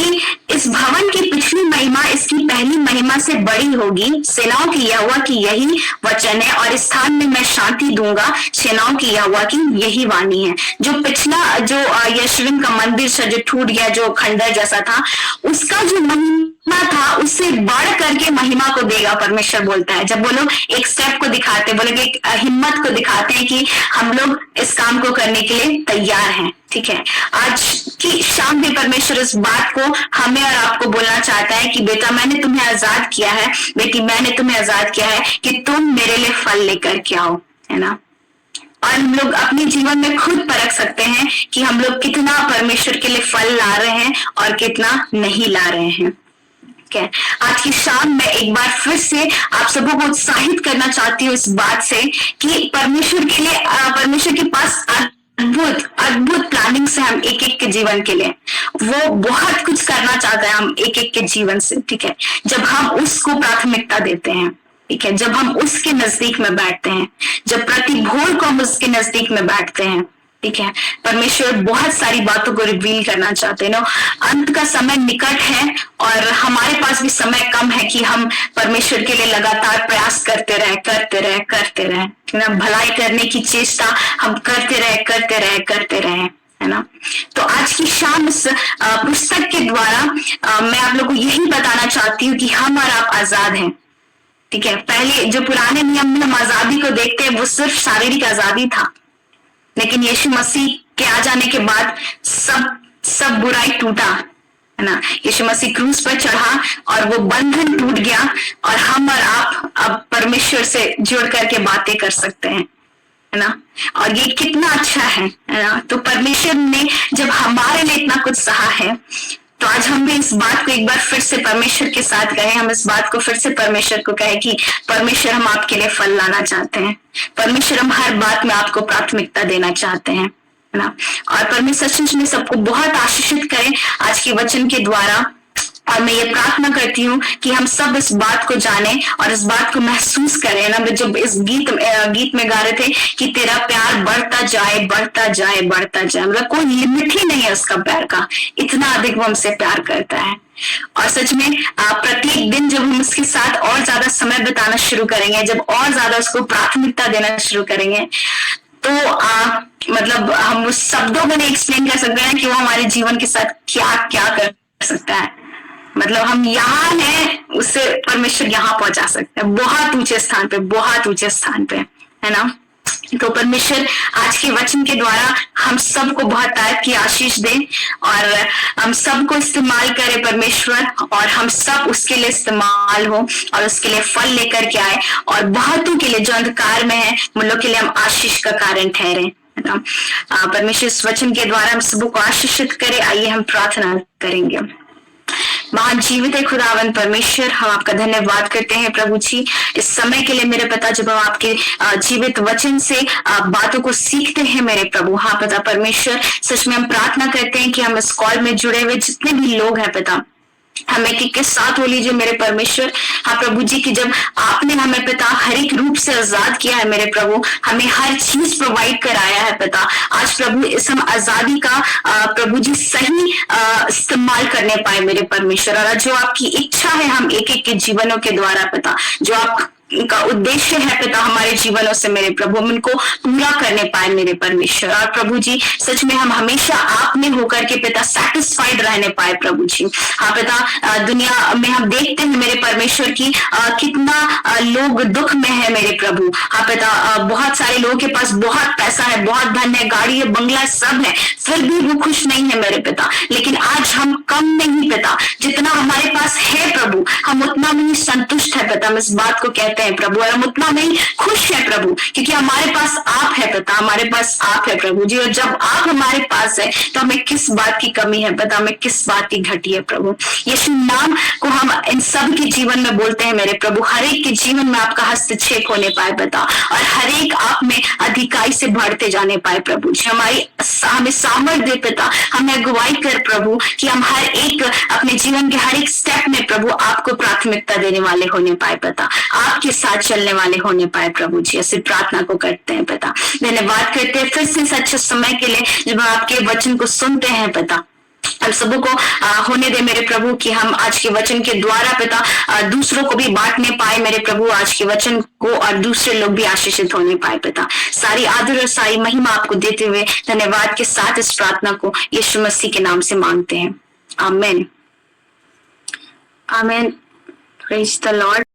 इस भवन की पिछली महिमा इसकी पहली महिमा से बड़ी होगी। सेनाओं की यहोवा की यही वचन है और इस स्थान में मैं शांति दूंगा। सेनाओं की यहोवा की यही वाणी है। जो पिछला जो यशविन का मंदिर से जो टूट गया, जो खंडर जैसा था, उसका जो महिमा था उससे बढ़ करके महिमा को देगा परमेश्वर बोलता है। जब वो लोग एक स्टेप को दिखाते, बोले कि एक हिम्मत को दिखाते हैं कि हम लोग इस काम को करने के लिए तैयार हैं, ठीक है। आज की शाम भी परमेश्वर इस बात को हमें और आपको बोलना चाहता है कि बेटा मैंने तुम्हें आजाद किया है, बेटी मैंने तुम्हें आजाद किया है कि तुम मेरे लिए फल लेकर के आओ, है ना। और हम लोग अपने जीवन में खुद परख सकते हैं कि हम लोग कितना परमेश्वर के लिए फल ला रहे हैं और कितना नहीं ला रहे हैं। आज की शाम में एक बार फिर से आप सबको को उत्साहित करना चाहती हूँ इस बात से कि परमेश्वर के लिए, परमेश्वर के पास अद्भुत प्लानिंग से हम एक के जीवन के लिए, वो बहुत कुछ करना चाहता है हम एक के जीवन से, ठीक है। जब हम उसको प्राथमिकता देते हैं, ठीक है, जब हम उसके नजदीक में बैठते हैं, जब प्रति भोर को हम उसके नजदीक में बैठते हैं, ठीक है, परमेश्वर बहुत सारी बातों को रिवील करना चाहते हैं। अंत का समय निकट है और हमारे पास भी समय कम है कि हम परमेश्वर के लिए लगातार प्रयास करते रहे ना, भलाई करने की चेष्टा हम करते रहे, है ना। तो आज की शाम इस पुस्तक के द्वारा मैं आप लोग को यही बताना चाहती हूँ कि हम और आप आजाद हैं। ठीक है, पहले जो पुराने नियम में हम आजादी को देखते हैं वो सिर्फ शारीरिक आजादी था, लेकिन यीशु मसीह के आ जाने के बाद सब बुराई टूटा, है ना। यीशु मसीह क्रूस पर चढ़ा और वो बंधन टूट गया और हम और आप अब परमेश्वर से जुड़ करके बातें कर सकते हैं, है ना। और ये कितना अच्छा है ना। तो परमेश्वर ने जब हमारे लिए इतना कुछ सहा है, तो आज हम भी इस बात को एक बार फिर से परमेश्वर के साथ कहें, हम इस बात को फिर से परमेश्वर को कहें कि परमेश्वर हम आपके लिए फल लाना चाहते हैं, परमेश्वर हम हर बात में आपको प्राथमिकता देना चाहते हैं, है ना। और परमेश्वर सच में सबको बहुत आशीषित करें आज के वचन के द्वारा। और मैं ये प्रार्थना करती हूँ कि हम सब इस बात को जाने और इस बात को महसूस करें ना। जब इस गीत में गा रहे थे कि तेरा प्यार बढ़ता जाए, मतलब कोई लिमिट ही नहीं है उसका प्यार का, इतना अधिक वो हमसे प्यार करता है। और सच में प्रत्येक दिन जब हम उसके साथ और ज्यादा समय बिताना शुरू करेंगे, जब और ज्यादा उसको प्राथमिकता देना शुरू करेंगे, तो मतलब हम उस शब्दों में नहीं एक्सप्लेन कर सकते हैं कि वो हमारे जीवन के साथ क्या क्या कर सकता है। मतलब हम यहाँ हैं, उससे परमेश्वर यहाँ पहुंचा सकते हैं, बहुत ऊंचे स्थान पे, है ना। तो परमेश्वर आज के वचन के द्वारा हम सबको बहुत तारीफ की आशीष दे और हम सबको इस्तेमाल करे परमेश्वर, और हम सब उसके लिए इस्तेमाल हो और उसके लिए फल लेकर के आए, और बहुतों के लिए जो अंधकार में है उन लोग के लिए हम आशीष का कारण ठहरे। परमेश्वर इस वचन के द्वारा हम सबको आशीषित करे। आइए हम प्रार्थना करेंगे। महान जीवित है खुदावन परमेश्वर, हम आपका धन्यवाद करते हैं प्रभु जी इस समय के लिए मेरे पिता, जब हम आपके जीवित वचन से बातों को सीखते हैं मेरे प्रभु। हाँ पिता परमेश्वर, सच में हम प्रार्थना करते हैं कि हम इस कॉल में जुड़े हुए जितने भी लोग हैं पिता, हमें के साथ हो लीजिए मेरे परमेश्वर। हाँ प्रभु जी की जब आपने हमें पिता हर एक रूप से आजाद किया है मेरे प्रभु, हमें हर चीज प्रोवाइड कराया है पिता। आज प्रभु इस हम आजादी का प्रभु जी सही इस्तेमाल करने पाए मेरे परमेश्वर, और जो आपकी इच्छा है हम एक एक के जीवनों के द्वारा पिता, जो आप का उद्देश्य है पिता हमारे जीवनों से मेरे प्रभु, हम इनको पूरा करने पाए मेरे परमेश्वर। और प्रभु जी सच में हम हमेशा आप में होकर के पिता सेटिस्फाइड रहने पाए प्रभु जी। हाँ पिता, दुनिया में हम देखते हैं मेरे परमेश्वर की कितना लोग दुख में है मेरे प्रभु। हाँ पिता, बहुत सारे लोगों के पास बहुत पैसा है, बहुत धन है, गाड़ी है, बंगला सब है, फिर भी वो खुश नहीं है मेरे पिता। लेकिन आज हम कम नहीं पिता, जितना हमारे पास है प्रभु हम उतना में ही संतुष्ट है पिता, हम इस बात को कहते हैं प्रभु, और हम उतना में ही खुश है प्रभु, क्योंकि हमारे पास आप है पिता, हमारे पास आप है प्रभु जी। और जब आप हमारे पास है तो हमें किस बात की कमी है पिता, हमें किस बात की घटी है प्रभु। यीशु नाम को हम इन सब के जीवन में बोलते हैं मेरे प्रभु, हर एक के जीवन में आपका हस्तक्षेप होने पाए पिता, और हर एक आप में अधिकाई से बढ़ते जाने पाए प्रभु जी। हमें सामर्थ्य दे पिता, हमें अगुवाई कर प्रभु कि हम हर एक अपने जीवन के हर एक स्टेप में प्रभु आपको प्राथमिकता देने वाले होने पाए पिता, आपके साथ चलने वाले होने पाए प्रभु जी। ऐसी प्रार्थना को करते हैं पिता, धन्यवाद करते हैं फिर से इस अच्छे समय के लिए जब हम आपके वचन को सुनते हैं पिता। हम सबों को होने दे मेरे प्रभु कि हम आज के वचन के द्वारा पिता दूसरों को भी बांटने पाए मेरे प्रभु आज के वचन को, और दूसरे लोग भी आशीषित होने पाए पिता। सारी आदर और सारी महिमा आपको देते हुए धन्यवाद के साथ इस प्रार्थना को यीशु मसीह के नाम से मांगते हैं, आमीन आमीन। Praise the Lord.